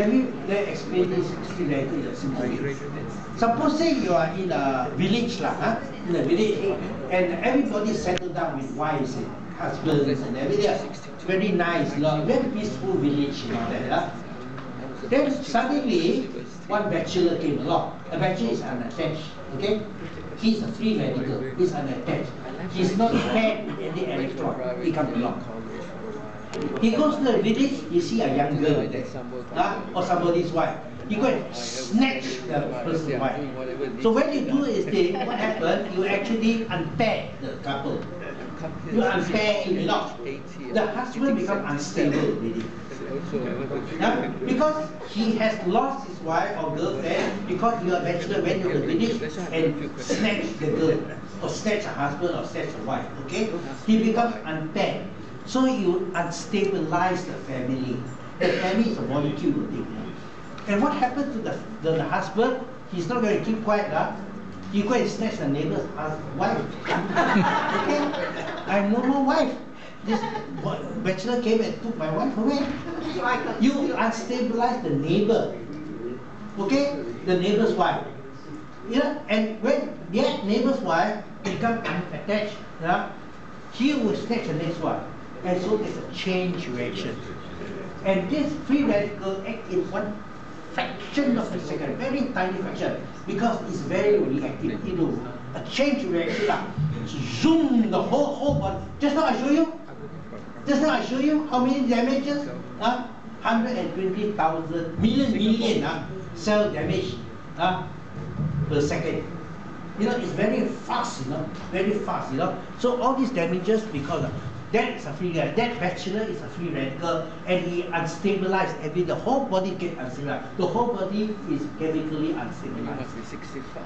Let me explain this free radical in a simple way. Suppose say you are in a village, in a village, and everybody settled down with wives and husbands and everything. Very nice, very peaceful village and all that. Then suddenly, one bachelor came along. A bachelor is unattached, okay? He's a free radical, he's unattached. He's not paired with any electron. He comes along. He goes to the village, you see a young girl there, or somebody's wife. You go and snatch the person's wife. So when you do is what happens, you actually unpair the couple. You unpair it, the husband becomes unstable really. Because he has lost his wife or girlfriend because you are bachelor went to the village and snatched the girl, or snatched a husband or snatched a wife, okay? He becomes unpaired. So you unstabilize the family. The family is a molecule thing. And what happens to the husband? He's not going to keep quiet. He go and snatch the neighbor's wife. Okay? I have no more wife. This bachelor came and took my wife away. You unstabilize the neighbor. Okay? The neighbor's wife. And when that neighbor's wife becomes unattached, he will snatch the next one. And so there's a chain reaction. And this free radical act in one fraction of a second, very tiny fraction, because it's very reactive. A chain reaction. Zoom, the whole body. Just now I show you how many damages? 120,000 million cell damage per second. It's very fast, very fast, So all these damages because of that is a free radical. That bachelor is a free radical, and he unstabilized the whole body gets unstabilized. The whole body is chemically unstabilized. Must be 65.